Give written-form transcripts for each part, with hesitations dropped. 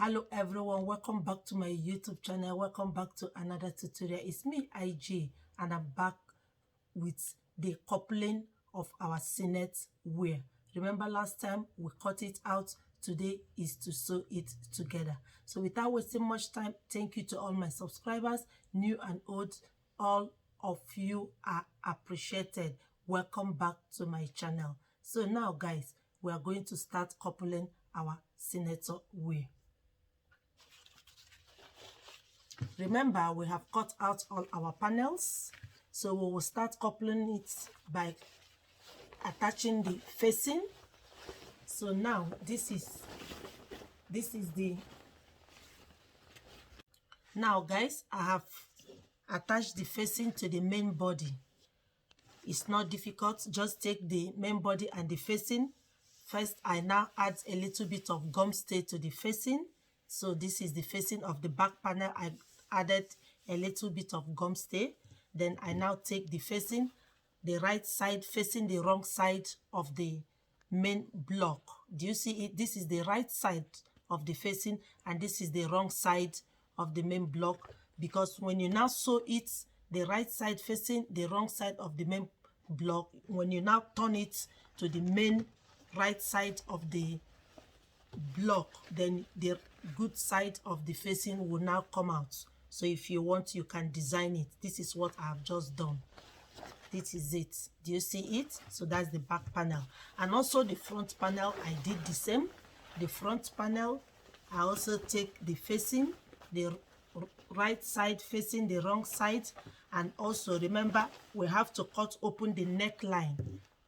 Hello everyone, welcome back to my YouTube channel. Welcome back to another tutorial. It's me, IG, and I'm back with the coupling of our Cinet wear. Remember last time we cut it out. Today is to sew it together. So without wasting much time, thank you to all my subscribers, new and old. All of you are appreciated. Welcome back to my channel. So now guys, we are going to start coupling our Senator wear. Remember, we have cut out all our panels, so we will start coupling it by attaching the facing. So now this is the now guys, I have attached the facing to the main body. It's not difficult, just take the main body and the facing. First, I now add a little bit of gum stay to the facing. So this is the facing of the back panel. I added a little bit of gum stay. Then I now take the facing, the right side facing the wrong side of the main block. Do you see it? This is the right side of the facing and this is the wrong side of the main block, because when you now sew it, the right side facing the wrong side of the main block, when you now turn it to the main right side of the block, then the good side of the facing will now come out. So if you want, you can design it. This is what I have just done. This is it. Do you see it? So that's the back panel. And also the front panel, I did the same. The front panel, I also take the facing, the right side facing the wrong side. And also remember, we have to cut open the neckline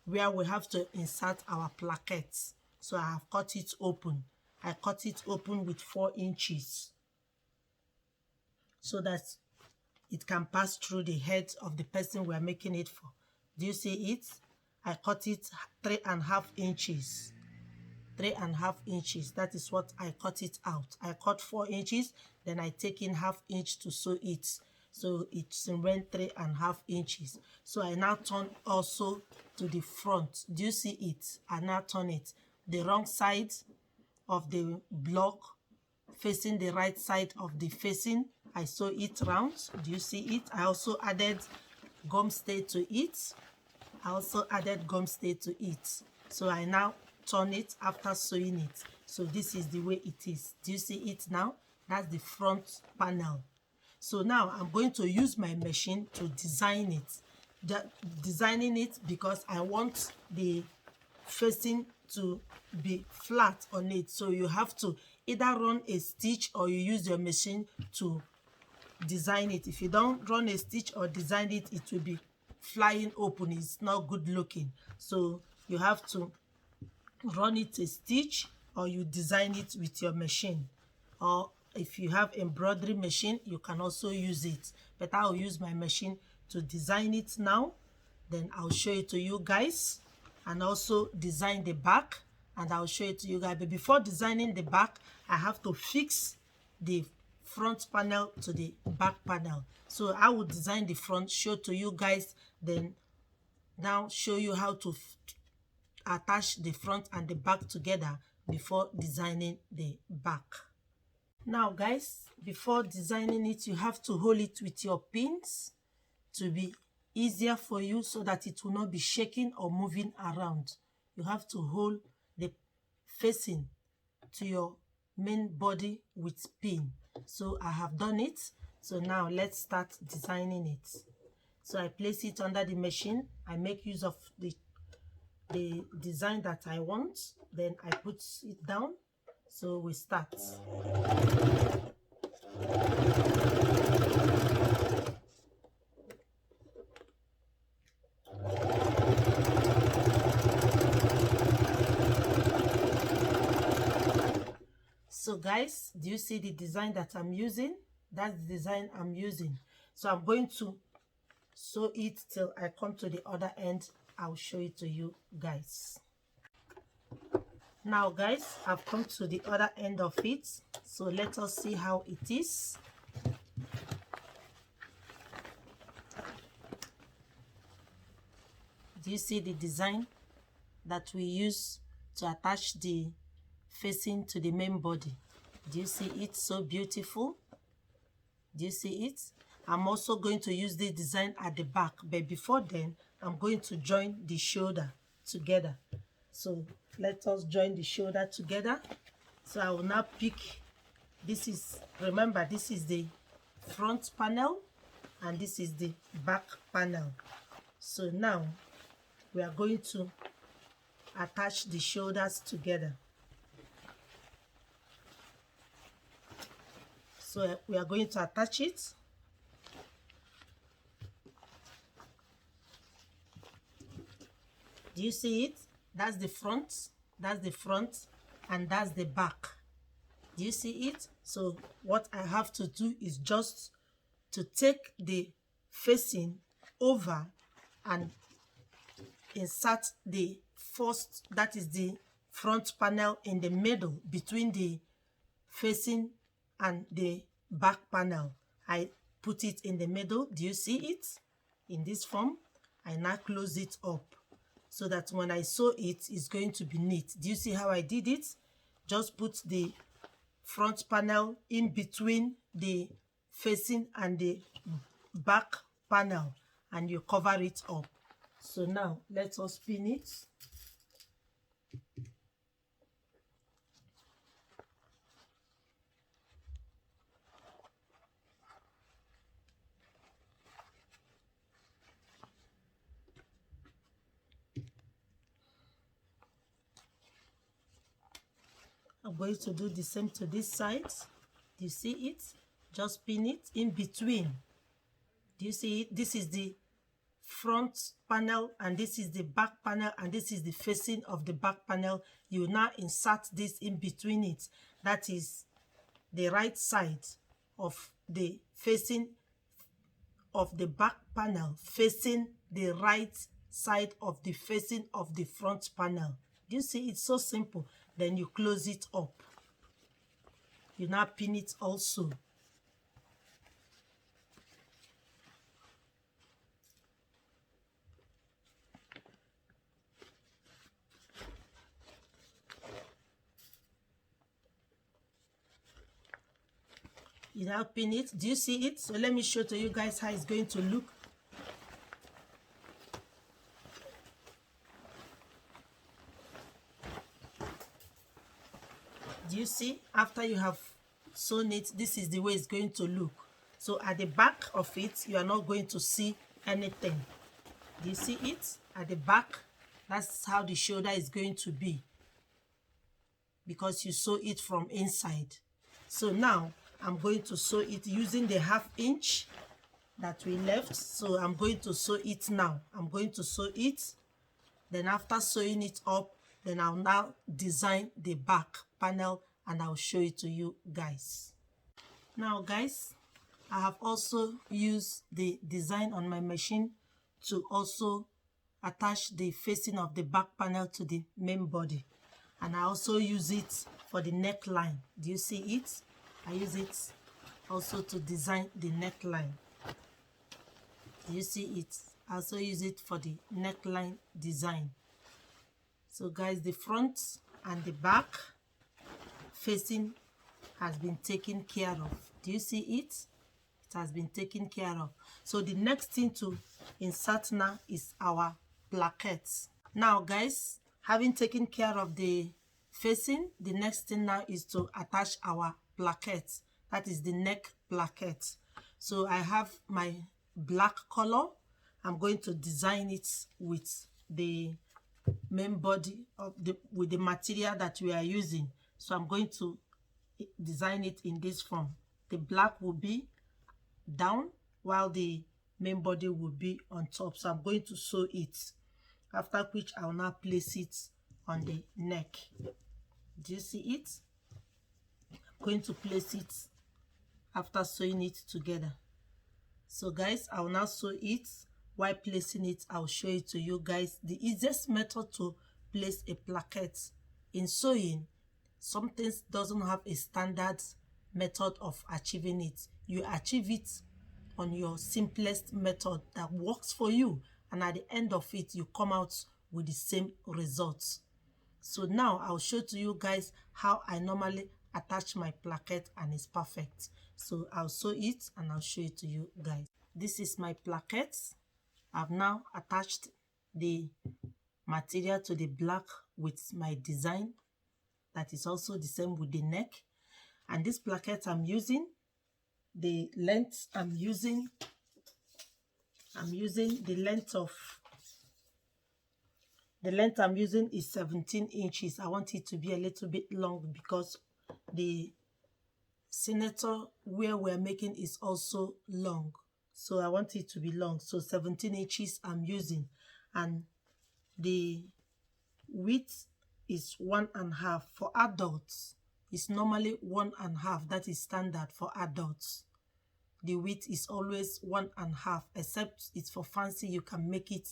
where we have to insert our plaquettes. So I have cut it open. I cut it open with 4 inches so that it can pass through the head of the person we are making it for. Do you see it? I cut it 3.5 inches. 3.5 inches. That is what I cut it out. I cut 4 inches, then I take in 1/2 inch to sew it. So it's around 3.5 inches. So I now turn also to the front. Do you see it? I now turn it. The wrong side of the block facing the right side of the facing, I sew it round. Do you see it? I also added gum stay to it. So I now turn it after sewing it. So this is the way it is. Do you see it now? That's the front panel. So now I'm going to use my machine to design it. Designing it because I want the facing to be flat on it. So you have to either run a stitch or you use your machine to design it. If you don't run a stitch or design it, it will be flying open. It's not good looking. So you have to run it a stitch or you design it with your machine. Or if you have embroidery machine, you can also use it. But I'll use my machine to design it now. Then I'll show it to you guys and also design the back and I'll show it to you guys. But before designing the back, I have to fix the front panel to the back panel. So I will design the front, show to you guys, then now show you how to attach the front and the back together before designing the back. Now guys, before designing it, you have to hold it with your pins to be easier for you so that it will not be shaking or moving around. You have to hold the facing to your main body with pin. So I have done it. So now let's start designing it. So I place it under the machine. I make use of the design that I want. Then I put it down. So we start. So guys, do you see the design that I'm using? That's the design I'm using. So I'm going to sew it till I come to the other end. I'll show it to you guys. Now guys, I've come to the other end of it. So let us see how it is. Do you see the design that we use to attach the facing to the main body? Do you see it? So beautiful. Do you see it? I'm also going to use this design at the back, but before then I'm going to join the shoulder together. So let us join the shoulder together. So I will now pick, this is, remember, this is the front panel and this is the back panel. So now we are going to attach the shoulders together. So we are going to attach it. Do you see it? That's the front, and that's the back. Do you see it? So what I have to do is just to take the facing over and insert the first, that is the front panel, in the middle between the facing and the back panel. I put it in the middle. Do you see it? In this form, I now close it up so that when I sew it, it's going to be neat. Do you see how I did it? Just put the front panel in between the facing and the back panel and you cover it up. So now let us pin it. I'm going to do the same to this side. Do you see it? Just pin it in between. Do you see it? This is the front panel and this is the back panel and this is the facing of the back panel. You now insert this in between it. That is the right side of the facing of the back panel facing the right side of the facing of the front panel. Do you see? It's so simple. Then you close it up. You now pin it also. You now pin it. Do you see it? So let me show to you guys how it's going to look. Do you see? After you have sewn it, this is the way it's going to look. So at the back of it, you are not going to see anything. Do you see it? At the back, that's how the shoulder is going to be, because you sew it from inside. So now I'm going to sew it using the 1/2 inch that we left. So I'm going to sew it now. I'm going to sew it. Then after sewing it up, then I'll now design the back panel and I'll show it to you guys. Now guys, I have also used the design on my machine to also attach the facing of the back panel to the main body. And I also use it for the neckline. Do you see it? I use it also to design the neckline. Do you see it? I also use it for the neckline design. So guys, the front and the back facing has been taken care of. Do you see it? It has been taken care of. So the next thing to insert now is our plaquettes. Now guys, having taken care of the facing, the next thing now is to attach our plaquettes. That is the neck plaquette. So I have my black color. I'm going to design it with the main body of with the material that we are using. So I'm going to design it in this form. The black will be down while the main body will be on top. So I'm going to sew it, after which I will now place it on the neck. Do you see it? I'm going to place it after sewing it together. So guys, I will now sew it. While placing it, I'll show it to you guys. The easiest method to place a plaquette in sewing, some things doesn't have a standard method of achieving it. You achieve it on your simplest method that works for you, and at the end of it, you come out with the same results. So now I'll show to you guys how I normally attach my plaquette and it's perfect. So I'll sew it and I'll show it to you guys. This is my plaquette. I've now attached the material to the black with my design that is also the same with the neck. And this plaquette I'm using, the length I'm using the length I'm using is 17 inches. I want it to be a little bit long because the senator where we're making is also long, so I want it to be long. So 17 inches I'm using, and the width is 1.5. For adults it's normally 1.5. That is standard for adults. The width is always 1.5, except it's for fancy, you can make it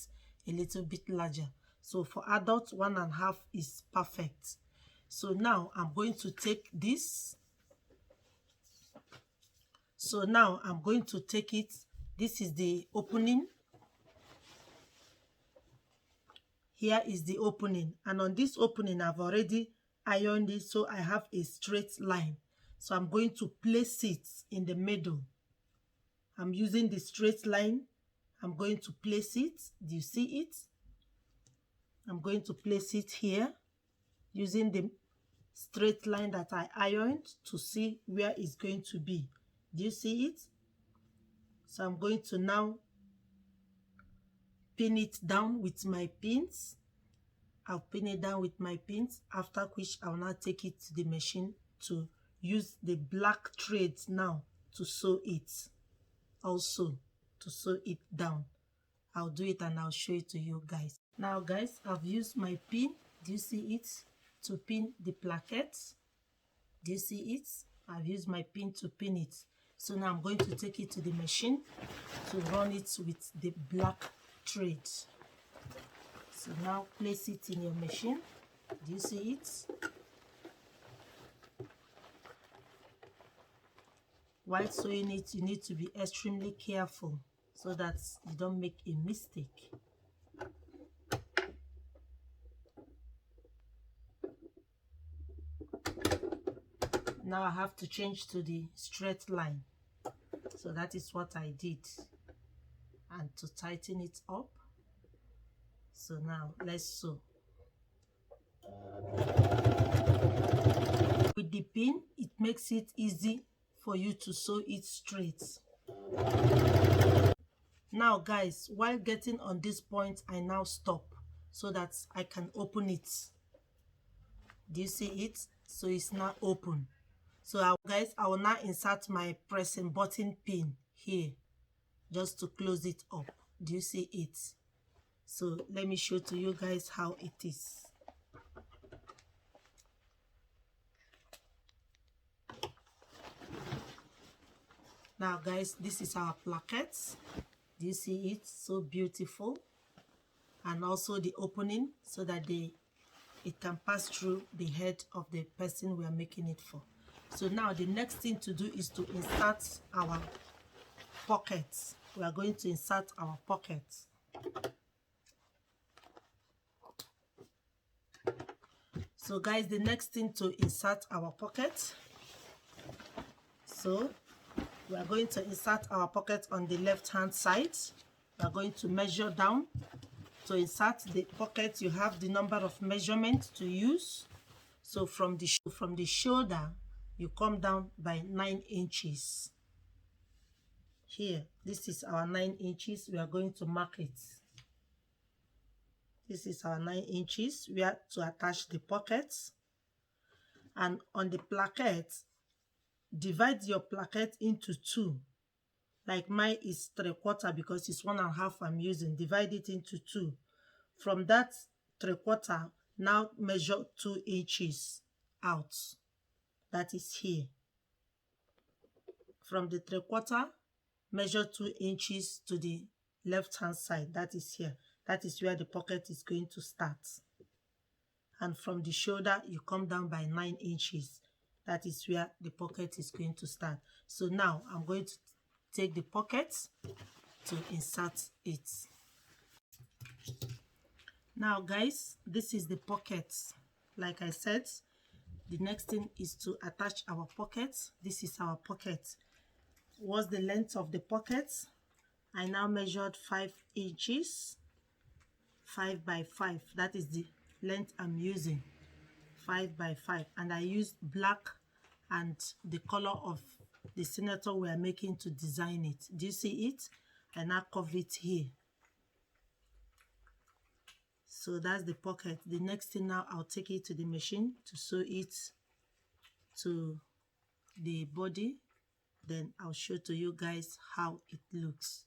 a little bit larger. So for adults, 1.5 is perfect. So now I'm going to take this. So now I'm going to take it. This is the opening. Here is the opening, and on this opening I've already ironed it, so I have a straight line. So I'm going to place it in the middle. I'm using the straight line. I'm going to place it. Do you see it? I'm going to place it here using the straight line that I ironed to see where it's going to be. Do you see it? So I'm going to now pin it down with my pins. I'll pin it down with my pins, after which I'll now take it to the machine to use the black threads now to sew it. Also to sew it down. I'll do it and I'll show it to you guys. Now guys, I've used my pin. Do you see it? To pin the plaquette. Do you see it? I've used my pin to pin it. So now I'm going to take it to the machine to run it with the black thread. So now place it in your machine. Do you see it? While sewing it, you need to be extremely careful so that you don't make a mistake. Now I have to change to the straight line. So that is what I did. And to tighten it up. So now let's sew. With the pin, it makes it easy for you to sew it straight. Now guys, while getting on this point, I now stop so that I can open it. Do you see it? So it's now open. So guys, I will now insert my pressing button pin here just to close it up. Do you see it? So let me show to you guys how it is. Now guys, this is our plaquette. Do you see it? So beautiful. And also the opening so that it can pass through the head of the person we are making it for. So now the next thing to do is to insert our pockets. We are going to insert our pockets. So guys, the next thing to insert our pocket. So we are going to insert our pocket on the left hand side. We are going to measure down. To insert the pocket, you have the number of measurements to use. So from the shoulder, you come down by 9 inches. Here, this is our 9 inches. We are going to mark it. This is our 9 inches. We are to attach the pockets. And on the plaquette, divide your plaquette into 2. Like mine is 3/4 because it's 1.5 I'm using. Divide it into 2. From that 3/4, now measure 2 inches out. That is here. From the 3/4, measure 2 inches to the left hand side. That is here. That is where the pocket is going to start. And from the shoulder, you come down by 9 inches. That is where the pocket is going to start. So now I'm going to take the pocket to insert it. Now guys, this is the pocket. Like I said, the next thing is to attach our pocket. This is our pocket. What's the length of the pocket? I now measured 5 inches, 5 by 5. That is the length I'm using, 5 by 5. And I used black and the color of the senator we are making to design it. Do you see it? I now cover it here. So that's the pocket. The next thing now, I'll take it to the machine to sew it to the body. Then I'll show to you guys how it looks.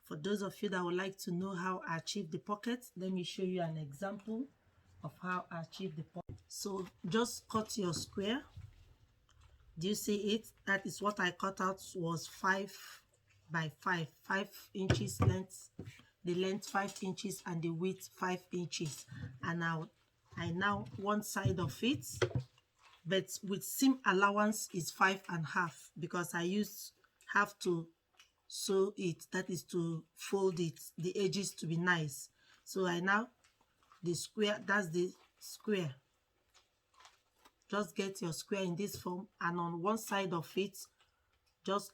For those of you that would like to know how I achieve the pocket, let me show you an example of how I achieve the pocket. So just cut your square. Do you see it? That is what I cut out, was 5 by 5, 5 inches length. The length 5 inches and the width 5 inches. And now I one side of it, but with seam allowance is 5.5 because I used half to sew it, that is to fold it, the edges to be nice. So I now the square, that's the square. Just get your square in this form, and on one side of it, just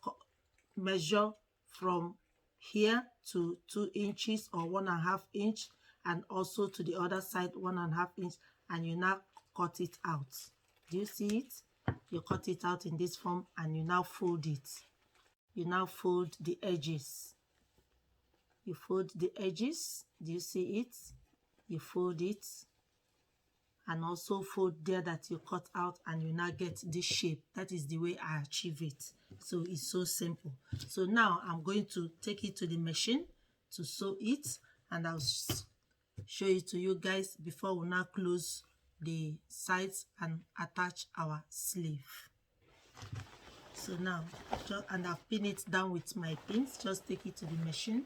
measure from here to 2 inches or 1.5 inch, and also to the other side 1.5 inch, and you now cut it out. Do you see it? You cut it out in this form and you now fold it. You now fold the edges. You fold the edges. Do you see it? You fold it and also fold there that you cut out, and you now get this shape. That is the way I achieve it. So it's so simple. So now I'm going to take it to the machine to sew it, and I'll show it to you guys before we now close the sides and attach our sleeve. So now, and I've pinned it down with my pins. Just take it to the machine.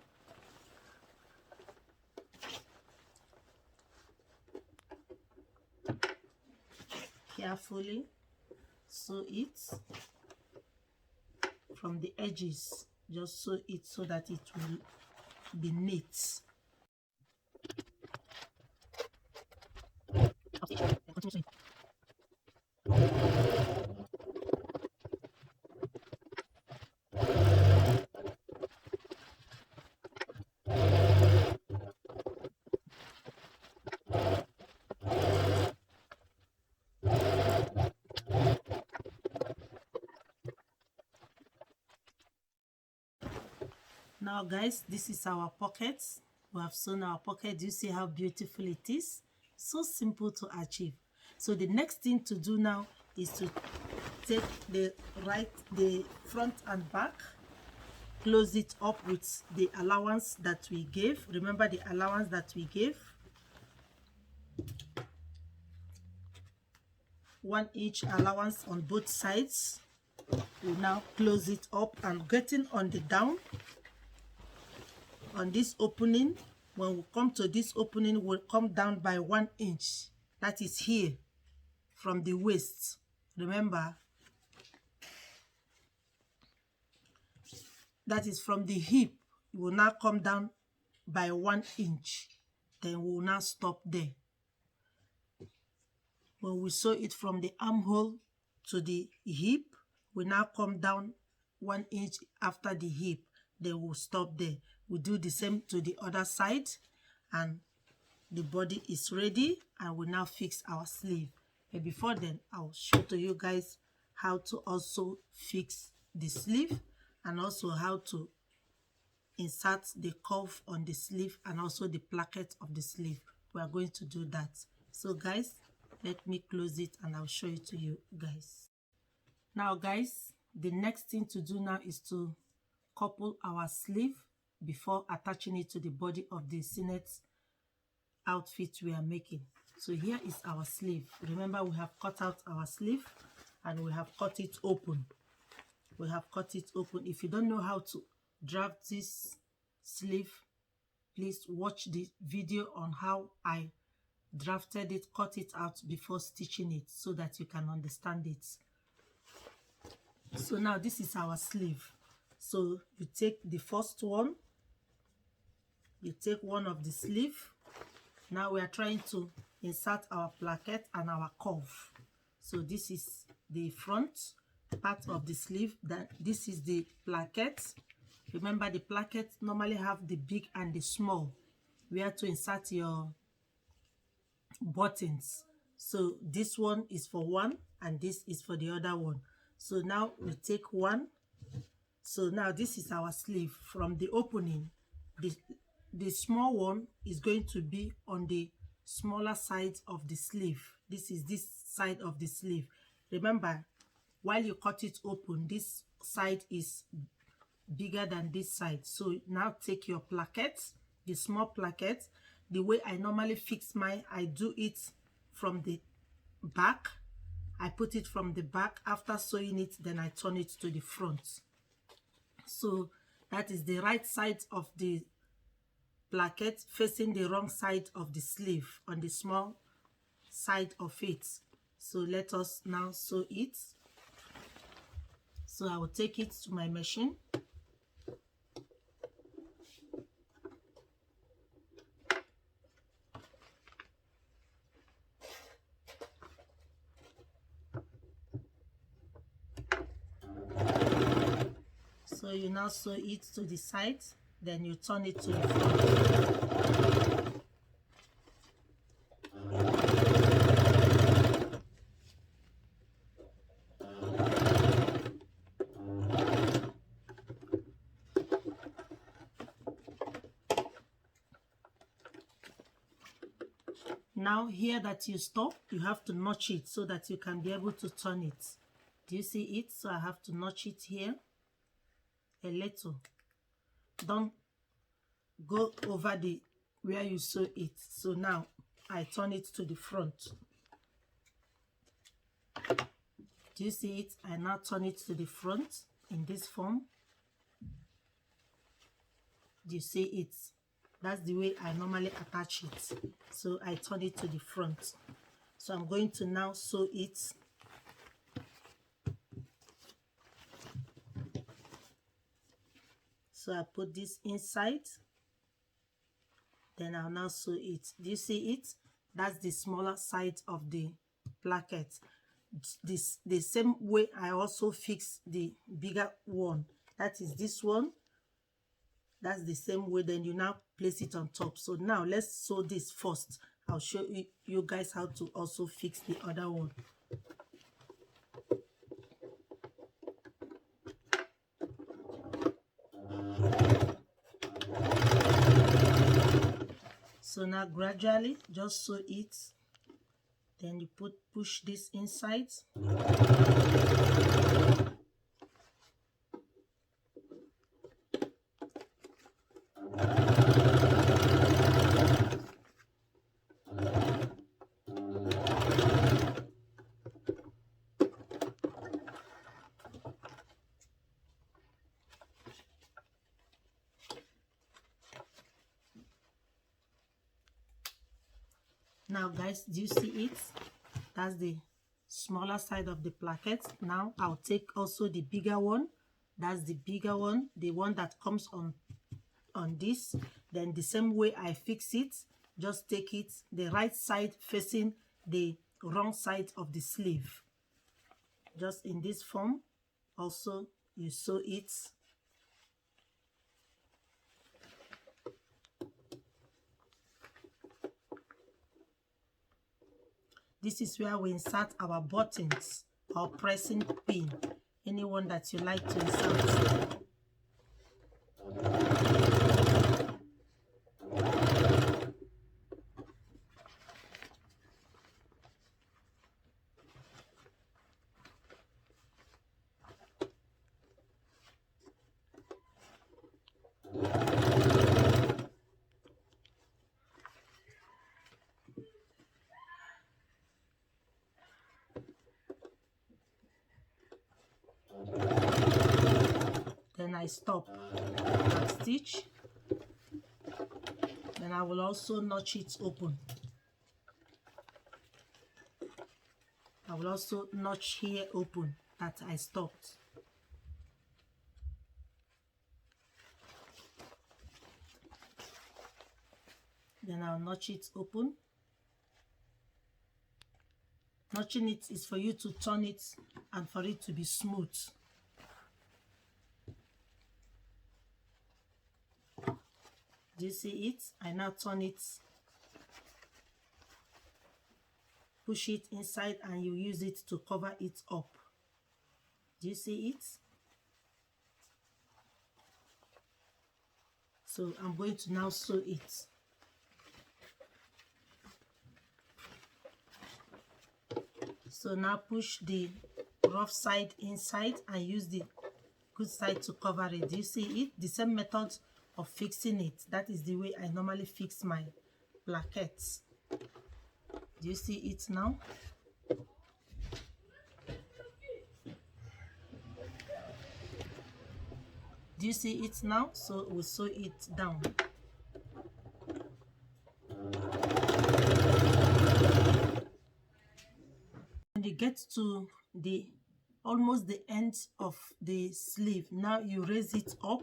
Carefully sew it from the edges. Just sew it so that it will be neat. Now guys, this is our pocket. We have sewn our pocket. Do you see how beautiful it is? So simple to achieve. So the next thing to do now is to take the front and back, close it up with the allowance that we gave. Remember the allowance that we gave? 1 inch allowance on both sides. We now close it up, and getting on the down, on this opening, when we come to this opening, we'll come down by 1 inch. That is here from the waist. Remember, that is from the hip. We will now come down by 1 inch. Then we will now stop there. When we sew it from the armhole to the hip, we now come down 1 inch after the hip. Then we'll stop there. We do the same to the other side, and the body is ready, and we now fix our sleeve. But before then, I'll show to you guys how to also fix the sleeve, and also how to insert the cuff on the sleeve, and also the placket of the sleeve. We are going to do that. So guys, let me close it and I'll show it to you guys. Now guys, the next thing to do now is to couple our sleeve before attaching it to the body of the Sinet outfit we are making. So here is our sleeve. Remember, we have cut out our sleeve and we have cut it open. We have cut it open. If you don't know how to draft this sleeve, please watch the video on how I drafted it, cut it out before stitching it, so that you can understand it. So now this is our sleeve. So you take the first one, you take one of the sleeve. Now we are trying to insert our placket and our cuff. So this is the front part of the sleeve. That this is the placket. Remember, the placket normally have the big and the small where to insert your buttons. So this one is for one and this is for the other one. So now we take one. So now this is our sleeve. From the opening, the small one is going to be on the smaller side of the sleeve. This is this side of the sleeve. Remember, while you cut it open, this side is bigger than this side. So now take your placket, the small placket. The way I normally fix mine, I do it from the back. I put it from the back. After sewing it, then I turn it to the front. So that is the right side of the placket facing the wrong side of the sleeve on the small side of it. So let us now sew it. So I will take it to my machine. So you now sew it to the side, then you turn it to the front. Now here that you stop, you have to notch it so that you can be able to turn it. Do you see it? So I have to notch it here a little. Don't go over the where you sew it. So now I turn it to the front. Do you see it? I now turn it to the front in this form. Do you see it? That's the way I normally attach it. So I turn it to the front. So I'm going to now sew it. So I put this inside. Then I'll now sew it. Do you see it? That's the smaller side of the placket. This the same way I also fix the bigger one. That is this one. That's the same way. Then you now place it on top. So now let's sew this first. I'll show you guys how to also fix the other one. So now gradually just sew it. Then you push this inside. Now guys, do you see it? That's the smaller side of the placket. Now I'll take also the bigger one. That's the bigger one, the one that comes on this. Then the same way I fix it, just take it the right side facing the wrong side of the sleeve. Just in this form. Also you sew it. This is where we insert our buttons or pressing pin, anyone that you like to insert. Then I stop that stitch. Then I will also notch it open. I will also notch here open that I stopped. Then I'll notch it open. Notching it is for you to turn it and for it to be smooth. Do you see it? I now turn it, push it inside, and you use it to cover it up. Do you see it? So I'm going to now sew it. So now push the rough side inside and use the good side to cover it. Do you see it? The same method of fixing it. That is the way I normally fix my plaquettes. Do you see it now? Do you see it now? So we'll sew it down. When you get to the almost the end of the sleeve, now you raise it up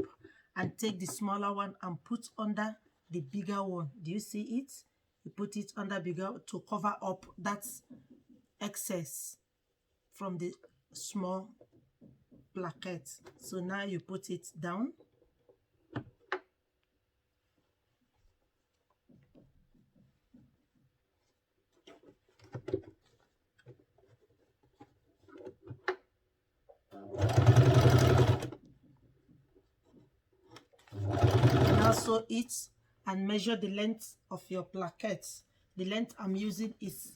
and take the smaller one and put under the bigger one. Do you see it? You put it under bigger to cover up that excess from the small plaquette. So now you put it down. Now sew it and measure the length of your plaquettes. The length I'm using is,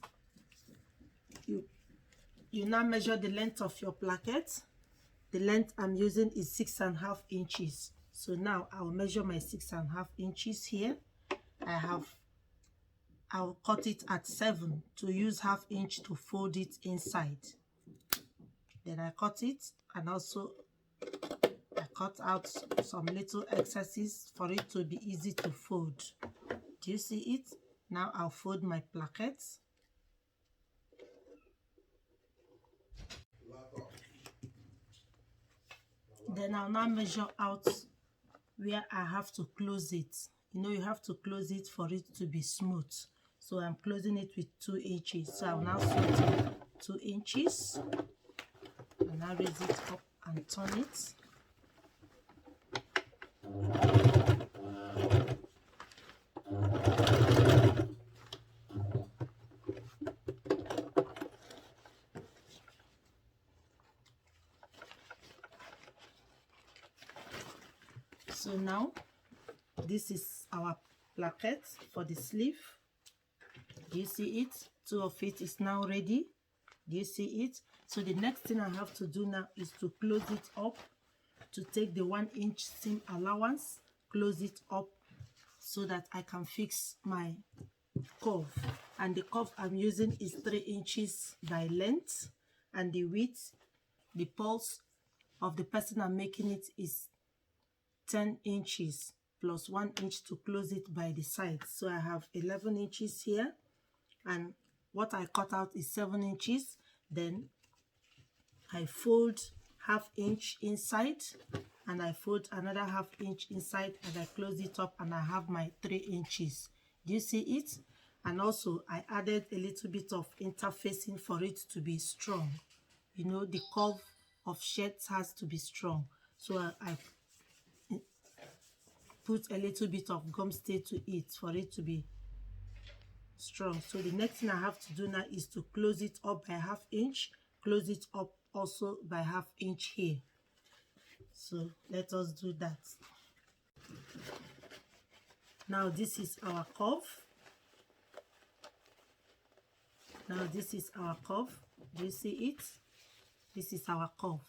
you now measure the length of your plaquette. The length I'm using is 6.5 inches. So now I'll measure my 6.5 inches here. I'll cut it at 7 to use 1/2 inch to fold it inside. Then I cut it, and also I cut out some little excesses for it to be easy to fold. Do you see it? Now I'll fold my plaquettes. Then I'll now measure out where I have to close it. You know, you have to close it for it to be smooth. So I'm closing it with 2 inches. So I'll now sew it 2 inches. And now raise it up and turn it. So now this is our plaquette for the sleeve. Do you see it? 2 of it is now ready. Do you see it? So the next thing I have to do now is to close it up, to take the 1 inch seam allowance, close it up so that I can fix my curve. And the curve I'm using is 3 inches by length, and the width, the pulse of the person I'm making it is 10 inches plus 1 inch to close it by the side. So I have 11 inches here, and what I cut out is 7 inches. Then I fold 1/2 inch inside, and I fold another 1/2 inch inside, and I close it up, and I have my 3 inches. Do you see it? And also I added a little bit of interfacing for it to be strong. You know, the curve of shirts has to be strong. So I put a little bit of gum stay to it for it to be strong. So the next thing I have to do now is to close it up by 1/2 inch, close it up also by 1/2 inch here. So let us do that. Now this is our curve. Now this is our curve. Do you see it? This is our curve.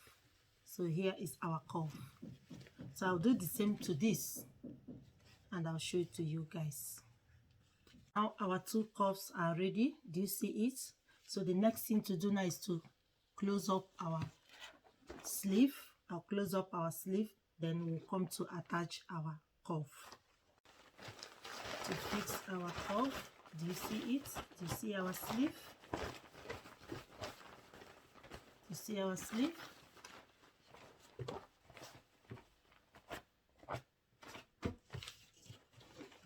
So here is our curve. So I'll do the same to this, and I'll show it to you guys. Now our 2 curves are ready. Do you see it? So the next thing to do now is to close up our sleeve. I'll close up our sleeve, then we'll come to attach our curve. To fix our curve, do you see it? Do you see our sleeve? Do you see our sleeve?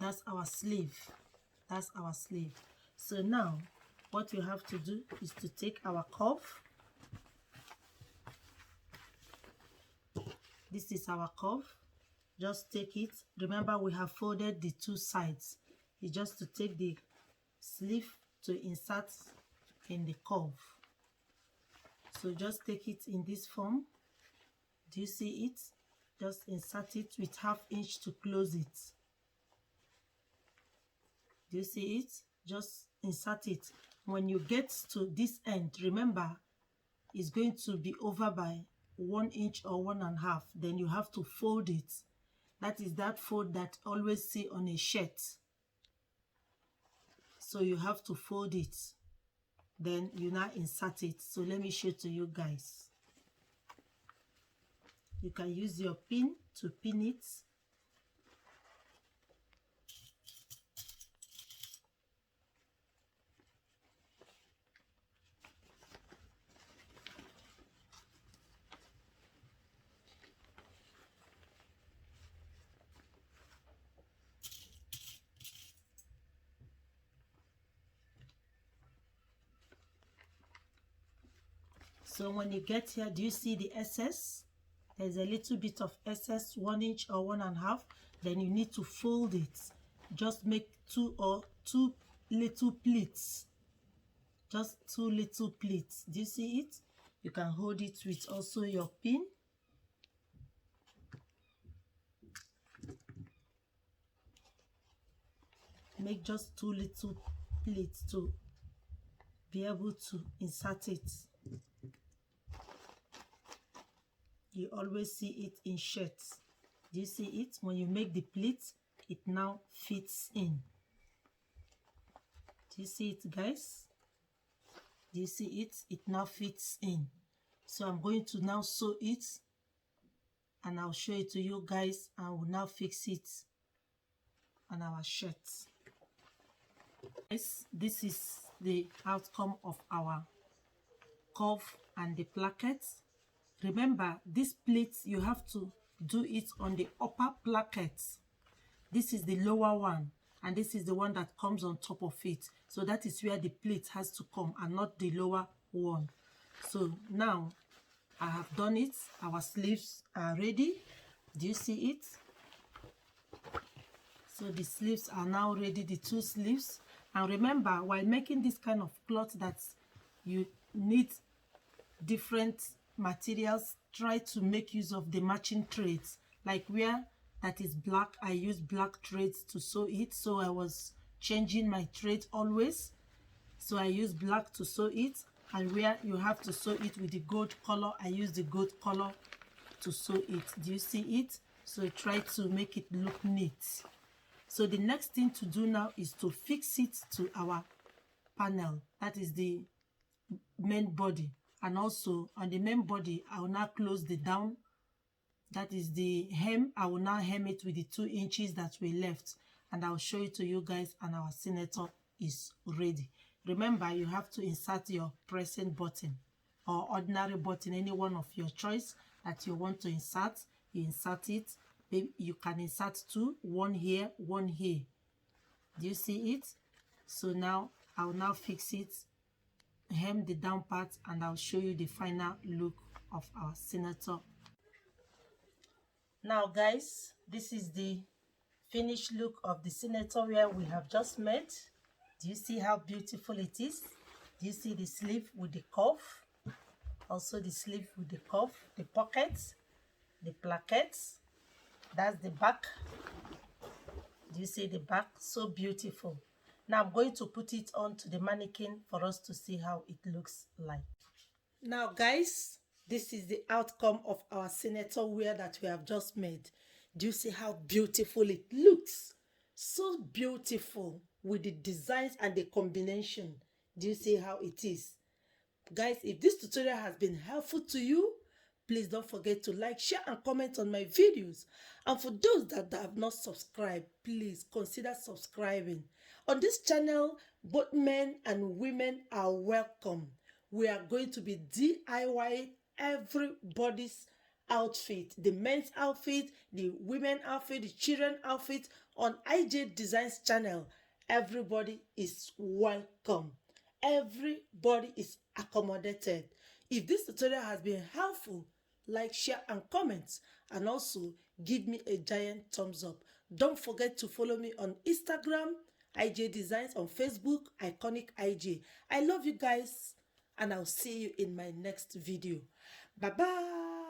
That's our sleeve. That's our sleeve. So now what you have to do is to take our cuff. This is our cuff. Just take it. Remember, we have folded the two sides. It's just to take the sleeve to insert in the cuff. So just take it in this form. Do you see it? Just insert it with 1/2 inch to close it. Do you see it? Just insert it. When you get to this end, remember, it's going to be over by 1 inch or 1.5. Then you have to fold it. That is that fold that always see on a shirt. So you have to fold it. Then you now insert it. So let me show to you guys. You can use your pin to pin it. So when you get here, do you see the excess? There's a little bit of excess, 1 inch or 1.5. Then you need to fold it. Just make two little pleats. Just 2 little pleats. Do you see it? You can hold it with also your pin. Make just 2 little pleats to be able to insert it. You always see it in shirts. Do you see it? When you make the pleats, it now fits in. Do you see it, guys? Do you see it? It now fits in. So I'm going to now sew it, and I'll show it to you guys, and we'll now fix it on our shirt. This is the outcome of our cuff and the plackets. Remember, this plate, you have to do it on the upper placket. This is the lower one, and this is the one that comes on top of it. So that is where the plate has to come, and not the lower one. So now I have done it. Our sleeves are ready. Do you see it? So the sleeves are now ready, the 2 sleeves. And remember, while making this kind of cloth that you need different materials, try to make use of the matching threads. Like where that is black, I use black threads to sew it. So I was changing my thread always. So I use black to sew it. And where you have to sew it with the gold color, I use the gold color to sew it. Do you see it? So try to make it look neat. So the next thing to do now is to fix it to our panel. That is the main body. And also on the main body, I will now close the down. That is the hem. I will now hem it with the 2 inches that we left. And I'll show it to you guys, and our senator is ready. Remember, you have to insert your pressing button or ordinary button, any one of your choice that you want to insert. You insert it. Maybe you can insert 2, 1 here, 1 here. Do you see it? So now I will now fix it, hem the down part, and I'll show you the final look of our senator. Now guys, this is the finished look of the senator where we have just made. Do you see how beautiful it is? Do you see the sleeve with the cuff? Also the sleeve with the cuff, the pockets, the plackets. That's the back. Do you see the back? So beautiful. Now I'm going to put it on to the mannequin for us to see how it looks like. Now guys, this is the outcome of our senator wear that we have just made. Do you see how beautiful it looks? So beautiful with the designs and the combination. Do you see how it is? Guys, if this tutorial has been helpful to you, please don't forget to like, share, and comment on my videos. And for those that have not subscribed, please consider subscribing. On this channel, both men and women are welcome. We are going to be DIY everybody's outfit. The men's outfit, the women outfit, the children outfit on IJ Designs channel. Everybody is welcome. everybody is accommodated. If this tutorial has been helpful, like, share, and comment, and also give me a giant thumbs up. Don't forget to follow me on Instagram, IJ Designs, on Facebook, Iconic IJ. I love you guys, and I'll see you in my next video. Bye bye.